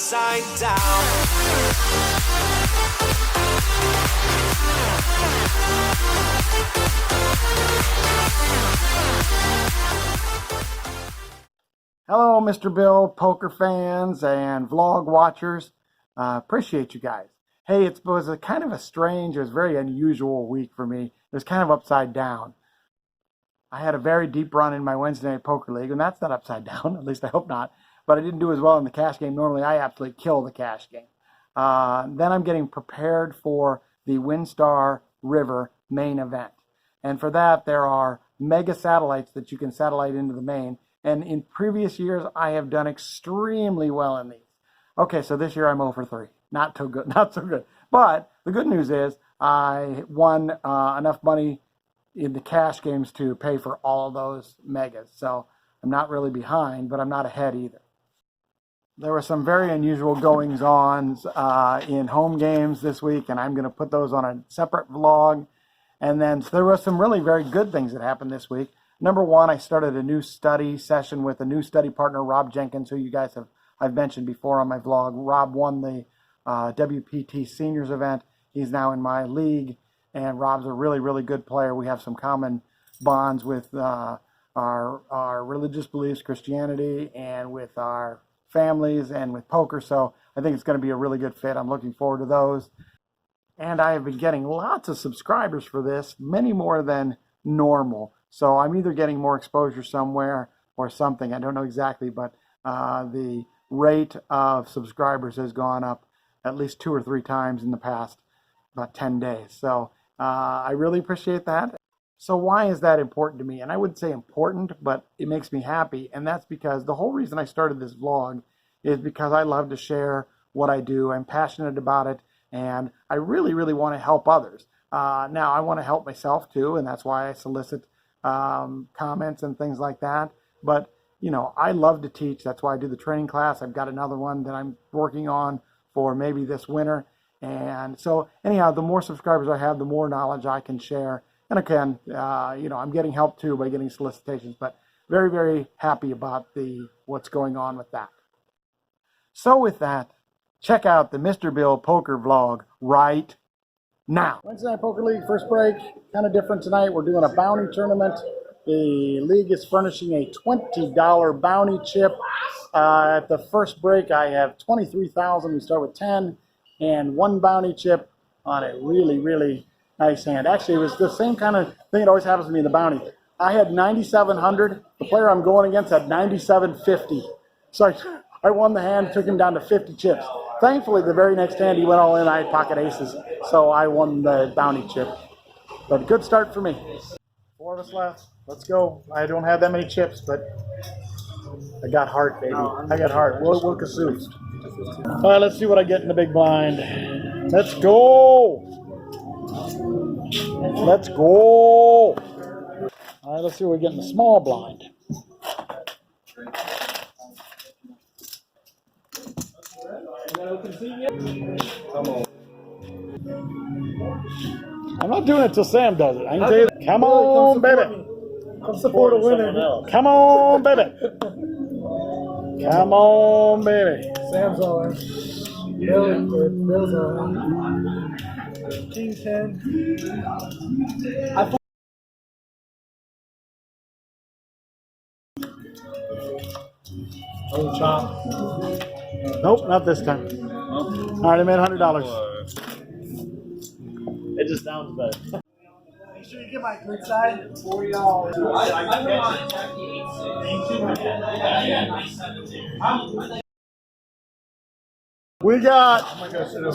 upside down. Hello, Mr. Bill, poker fans and vlog watchers. Appreciate you guys. Hey, it was a kind of a strange, it was a very unusual week for me. It was kind of upside down. I had a very deep run in my Wednesday night poker league, and that's not upside down, at least I hope not. But I didn't do as well in the cash game. Normally, I absolutely kill the cash game. Then I'm getting prepared for the Windstar River main event. And for that, there are mega satellites that you can satellite into the main. And in previous years, I have done extremely well in these. Okay, so this year I'm 0 for 3. Not so good, not so good. But the good news is I won enough money in the cash games to pay for all of those megas. So I'm not really behind, but I'm not ahead either. There were some very unusual goings-ons in home games this week, and I'm going to put those on a separate vlog. And then so there were some really very good things that happened this week. Number one, I started a new study session with a new study partner, Rob Jenkins, who you guys I've mentioned before on my vlog. Rob won the WPT Seniors event. He's now in my league, and Rob's a really, really good player. We have some common bonds with our religious beliefs, Christianity, and with our families and with poker. So I think it's going to be a really good fit. I'm looking forward to those. And I have been getting lots of subscribers for this, many more than normal. So I'm either getting more exposure somewhere or something. I don't know exactly, but the rate of subscribers has gone up at least 2 or 3 times in the past about 10 days. So I really appreciate that. So why is that important to me? And I wouldn't say important, but it makes me happy. And that's because the whole reason I started this vlog is because I love to share what I do. I'm passionate about it, and I really, really want to help others. Now, I want to help myself too, and that's why I solicit comments and things like that. But, you know, I love to teach. That's why I do the training class. I've got another one that I'm working on for maybe this winter. And so anyhow, the more subscribers I have, the more knowledge I can share. And again, you know, I'm getting help too by getting solicitations, but very, very happy about what's going on with that. So with that, check out the Mr. Bill Poker vlog right now. Wednesday Night Poker League, first break, kind of different tonight. We're doing a bounty tournament. The league is furnishing a $20 bounty chip. At the first break, I have 23,000. We start with 10 and 1 bounty chip on a really, really nice hand. Actually, it was the same kind of thing that always happens to me in the bounty. I had 9,700. The player I'm going against had 9,750. So I won the hand, took him down to 50 chips. Thankfully, the very next hand, he went all in. I had pocket aces, so I won the bounty chip. But good start for me. 4 of us left. Let's go. I don't have that many chips, but I got heart, baby. I got heart. We'll kazoo. All right, let's see what I get in the big blind. Let's go. Let's go. All right, let's see what we get in the small blind. I'm not doing it till Sam does it. I can tell you that. Come on, baby. Come support a winner. Come on, baby. Come on, baby. Sam's all right. Bill's all right. King 10. Oh, chop. Nope, not this time. All right, I made $100. It just sounds better. Make sure you get my good side. $40. We got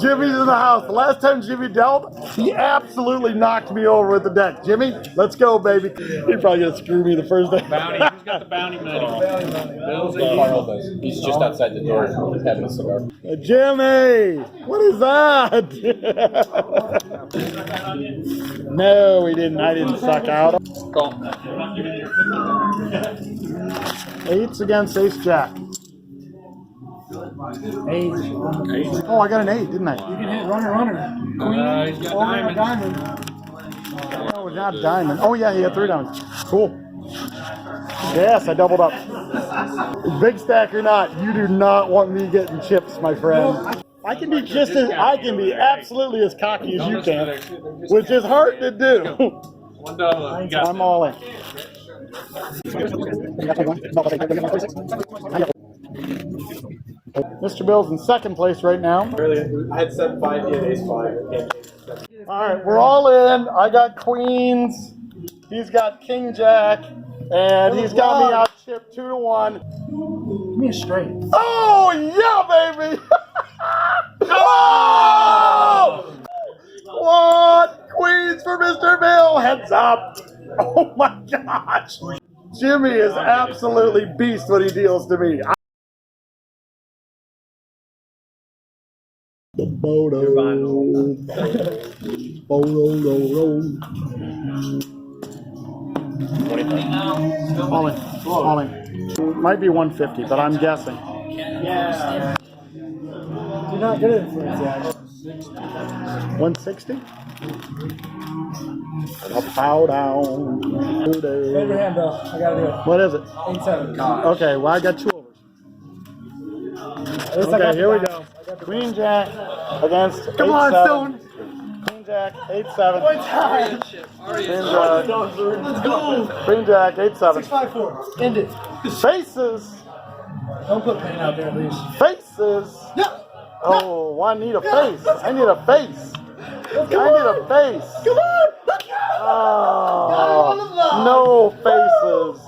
Jimmy's in the house. The last time Jimmy dealt, he absolutely knocked me over with the deck. Jimmy, let's go, baby. He's probably going to screw me the first day. Bounty. Who's got the bounty money? Carl does. He's just outside the door having a cigar. Jimmy, what is that? No, we didn't. I didn't suck out. Call. 8s against ace-jack. 8. Oh, I got an 8, didn't I? You can hit runner. Queen. He's got diamond. Oh, we got diamond. Oh, yeah, he had 3 diamonds. Cool. Yes, I doubled up. Big stack or not, you do not want me getting chips, my friend. I can be absolutely as cocky as you can, which is hard to do. I'm all in. Mr. Bill's in second place right now. I had 7-5, he had ace-5. All right, we're all in. I got queens. He's got king jack, and he's got me out chipped 2-1. Give me a straight. Oh yeah, baby! Oh! What? Queens for Mr. Bill. Heads up. Oh my gosh. Jimmy is absolutely beast when he deals to me. The Bodo. All in. All in. Might be 150, but I'm guessing. Yeah. You're not good at influence yet. 160? I'll bow down. Raise your hand, Bill. I gotta do it. What is it? 8-7. Okay, well I got 2 overs. Okay, here we go. Queen Jack against 8-7. Come on, Stone. Queen Jack 8-7. One time. Queen Jack. Let's go. Queen Jack 8-7. 6-5-4. End it. Faces. Don't put pain out there, at least. Faces. No. Oh, I need a face. I need a face. I need a face. Come on. Oh, no faces.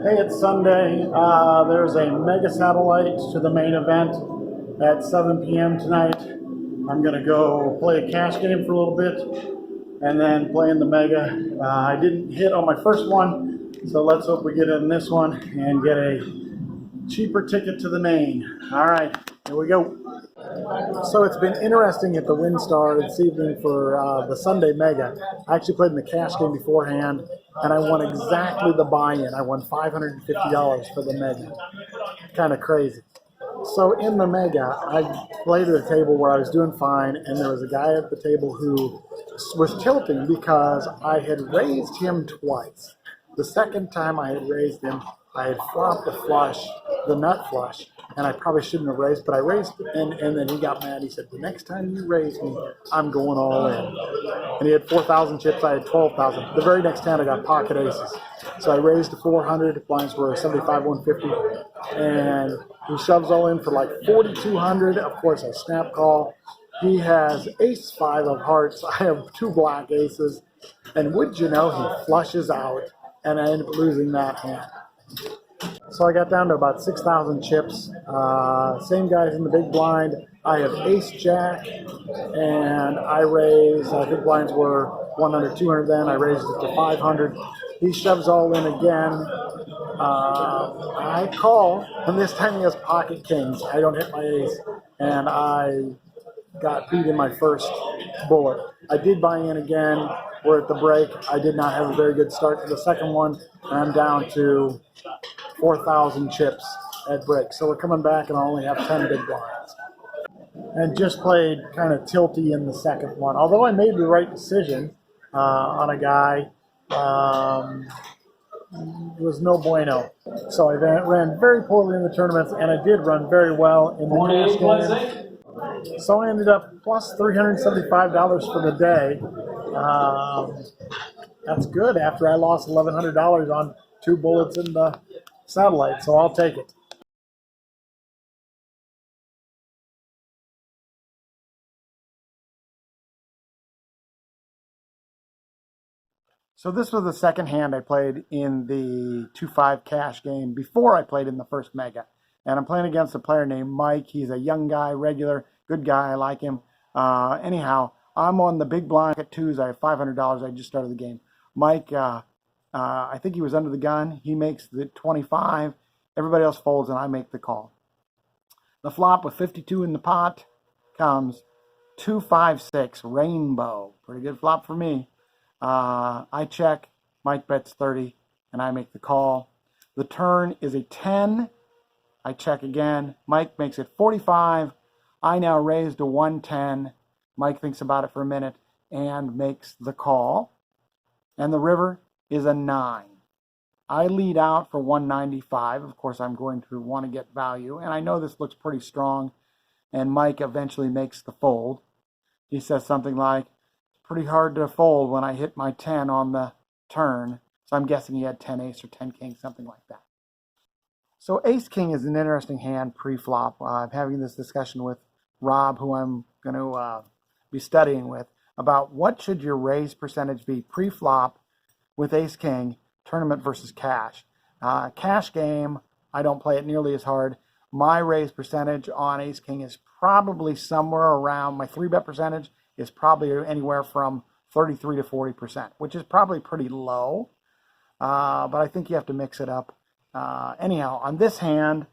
Hey, it's Sunday. There's a mega satellite to the main event at 7 p.m. tonight. I'm going to go play a cash game for a little bit and then play in the mega. I didn't hit on my first one, so let's hope we get in this one and get a cheaper ticket to the main. All right, here we go. So it's been interesting at the WinStar this evening for the Sunday Mega. I actually played in the cash game beforehand, and I won exactly the buy-in. I won $550 for the Mega. Kind of crazy. So in the Mega, I played at a table where I was doing fine, and there was a guy at the table who was tilting because I had raised him twice. The second time I had raised him, I had flopped the flush, the nut flush, and I probably shouldn't have raised, but I raised, and then he got mad. He said, the next time you raise me, I'm going all in. And he had 4,000 chips, I had 12,000. The very next hand, I got pocket aces. So I raised to 400, blinds were 75, 150, and he shoves all in for like 4,200. Of course, I snap call. He has ace-5 of hearts. I have 2 black aces, and would you know, he flushes out, and I end up losing that hand. So I got down to about 6,000 chips. Same guys in the big blind. I have ace jack, and I raised, I think blinds were 100, 200 then. I raised it to 500. He shoves all in again. I call, and this time he has pocket kings. I don't hit my ace, and I got beat in my first bullet. I did buy in again. We're at the break. I did not have a very good start to the second one, and I'm down to 4,000 chips at break. So we're coming back, and I only have 10 big blinds. And just played kind of tilty in the second one. Although I made the right decision on a guy, it was no bueno. So I ran very poorly in the tournaments, and I did run very well in the cash game. So I ended up plus $375 for the day. That's good after I lost $1,100 on 2 bullets in the satellite, so I'll take it. So this was the second hand I played in the 2-5 cash game before I played in the first Mega. And I'm playing against a player named Mike. He's a young guy, regular, good guy. I like him. Anyhow, I'm on the big blind at 2s. I have $500. I just started the game. Mike, I think he was under the gun. He makes the 25. Everybody else folds, and I make the call. The flop with 52 in the pot comes 2-5-6, rainbow. Pretty good flop for me. I check. Mike bets 30, and I make the call. The turn is a 10. I check again. Mike makes it 45. I now raise to 110. Mike thinks about it for a minute and makes the call. and the river is a 9. I lead out for 195. Of course, I'm going to want to get value, and I know this looks pretty strong, and Mike eventually makes the fold. He says something like, it's pretty hard to fold when I hit my 10 on the turn. So I'm guessing he had 10 ace or 10 king, something like that. So ace king is an interesting hand pre-flop. I'm having this discussion with Rob, who I'm going to be studying with, about what should your raise percentage be pre-flop with ace king, tournament versus cash. Cash game, I don't play it nearly as hard. My raise percentage on ace king is probably somewhere around, my 3-bet percentage is probably anywhere from 33 to 40%, which is probably pretty low. But I think you have to mix it up. Anyhow, on this hand,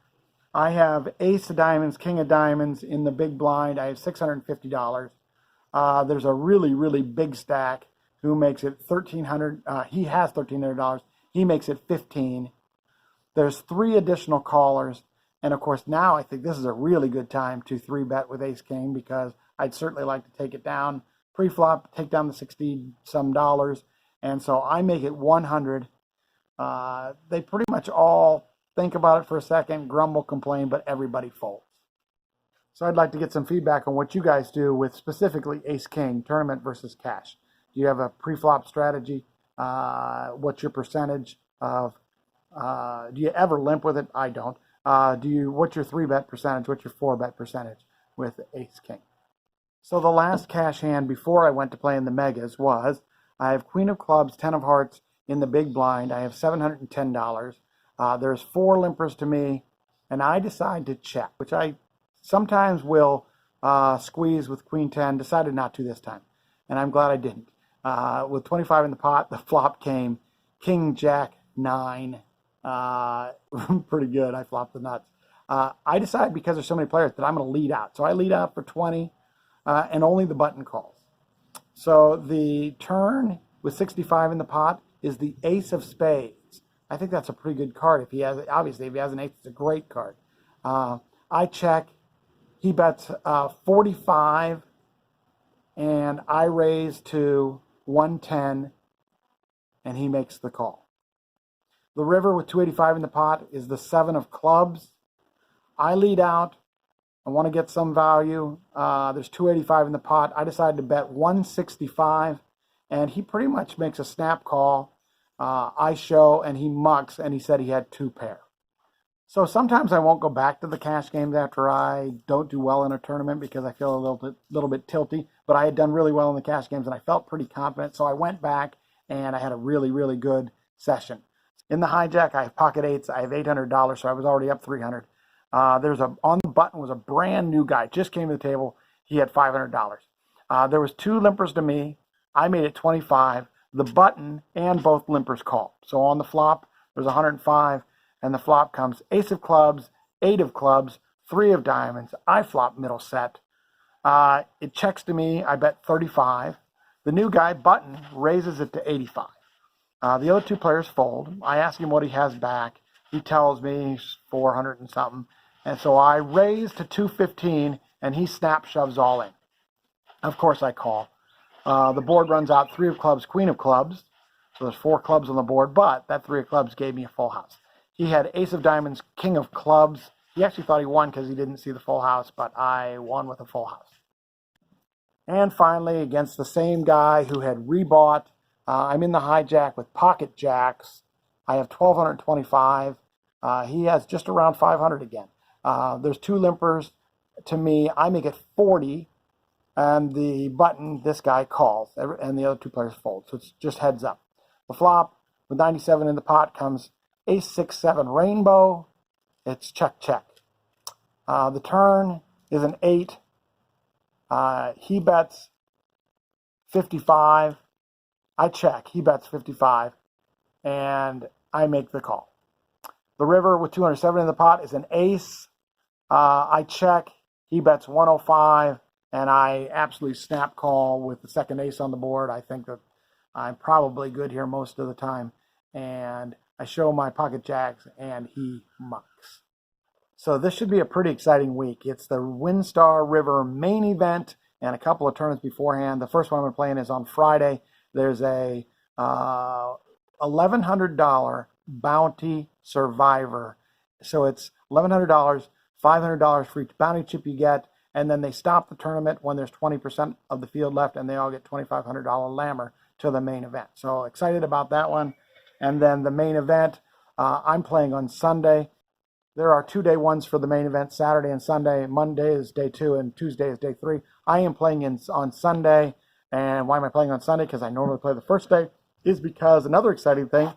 I have ace of diamonds, king of diamonds in the big blind. I have $650. There's a really, really big stack who makes it $1,300. He has $1,300. He makes it $15. There's 3 additional callers. And of course, now I think this is a really good time to 3-bet with ace king, because I'd certainly like to take it down pre-flop, take down the 60 some dollars. And so I make it 100. They pretty much all think about it for a second, grumble, complain, but everybody folds. So I'd like to get some feedback on what you guys do with specifically ace king, tournament versus cash. Do you have a pre-flop strategy? What's your percentage of, do you ever limp with it? I don't. What's your 3-bet percentage? What's your 4-bet percentage with ace king? So the last cash hand before I went to play in the megas was, I have queen of clubs, 10 of hearts in the big blind. I have $710. There's 4 limpers to me, and I decide to check, which I sometimes will squeeze with queen 10. Decided not to this time, and I'm glad I didn't. With 25 in the pot, the flop came king jack 9. Pretty good. I flopped the nuts. I decided, because there's so many players, that I'm going to lead out. So I lead out for 20, and only the button calls. So the turn with 65 in the pot is the ace of spades. I think that's a pretty good card. If he has, obviously, if he has an ace, it's a great card. I check. He bets 45, and I raise to 110, and he makes the call. The river with 285 in the pot is the 7 of clubs. I lead out. I want to get some value. There's 285 in the pot. I decided to bet 165, and he pretty much makes a snap call. I show, and he mucks, and he said he had 2 pair. So sometimes I won't go back to the cash games after I don't do well in a tournament, because I feel a little bit tilty. But I had done really well in the cash games, and I felt pretty confident. So I went back, and I had a really, really good session. In the hijack, I have pocket eights. I have $800, so I was already up 300. On the button was a brand new guy, just came to the table. He had $500. There was 2 limpers to me. I made it 25. The button and both limpers called. So on the flop, there's 105, and the flop comes ace of clubs, 8 of clubs, 3 of diamonds. I flop middle set. It checks to me. I bet 35. The new guy, button, raises it to 85. The other 2 players fold. I ask him what he has back. He tells me he's 400 and something. And so I raise to 215, and he snap shoves all in. Of course, I call. The board runs out 3 of clubs, queen of clubs. So there's 4 clubs on the board, but that 3 of clubs gave me a full house. He had ace of diamonds, king of clubs. He actually thought he won because he didn't see the full house, but I won with a full house. And finally, against the same guy who had rebought, I'm in the hijack with pocket jacks. I have 1,225. He has just around 500 again. There's 2 limpers to me. I make it 40, and the button, this guy calls, and the other 2 players fold. So it's just heads up. The flop with 97 in the pot comes ace 6 7 rainbow. It's check check. The turn is an 8. He bets 55. I check. He bets 55, and I make the call. The river with 207 in the pot is an ace. I check. He bets 105, and I absolutely snap call with the second ace on the board. I think that I'm probably good here most of the time, and I show my pocket jacks, and he mucks. So this should be a pretty exciting week. It's the WinStar River main event and a couple of tournaments beforehand. The first one I'm playing is on Friday. There's a $1,100 bounty survivor. So it's $1,100, $500 for each bounty chip you get, and then they stop the tournament when there's 20% of the field left, and they all get $2,500 lammer to the main event. So excited about that one. And then the main event, I'm playing on Sunday. There are 2-day ones for the main event, Saturday and Sunday. Monday is day 2 and Tuesday is day 3. I am playing on Sunday. And why am I playing on Sunday? Because I normally play the first day. Is because another exciting thing,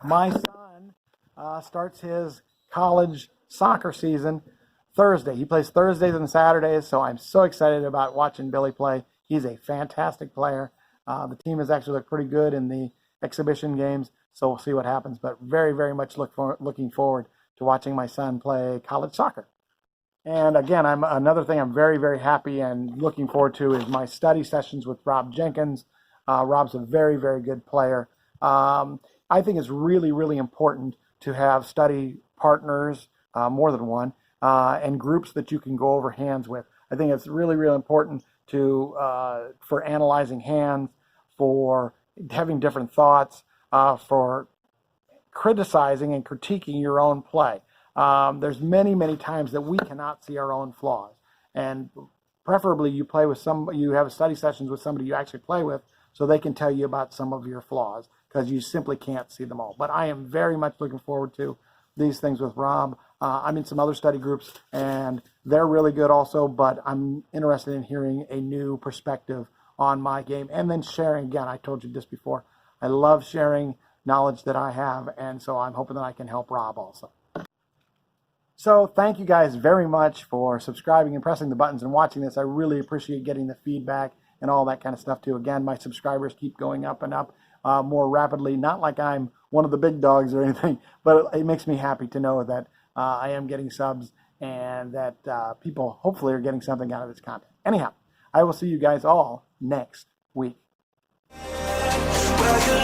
my son starts his college soccer season Thursday. He plays Thursdays and Saturdays, so I'm so excited about watching Billy play. He's a fantastic player. The team has actually looked pretty good in the exhibition games, so we'll see what happens. But very, very much looking forward to watching my son play college soccer. And again, another thing I'm very, very happy and looking forward to is my study sessions with Rob Jenkins. Rob's a very, very good player. I think it's really, really important to have study partners, more than one, and groups that you can go over hands with. I think it's really, really important for analyzing hands, for having different thoughts, for criticizing and critiquing your own play. There's many, many times that we cannot see our own flaws, and preferably you have study sessions with somebody you actually play with, so they can tell you about some of your flaws, because you simply can't see them all. But I am very much looking forward to these things with Rob. I'm in some other study groups, and they're really good also, but I'm interested in hearing a new perspective on my game, and then sharing. Again, I told you this before, I love sharing knowledge that I have, and so I'm hoping that I can help Rob also. So thank you guys very much for subscribing and pressing the buttons and watching this. I really appreciate getting the feedback and all that kind of stuff too. Again, my subscribers keep going up and up more rapidly. Not like I'm one of the big dogs or anything, but it makes me happy to know that I am getting subs and that people hopefully are getting something out of this content. Anyhow, I will see you guys all next week. Well,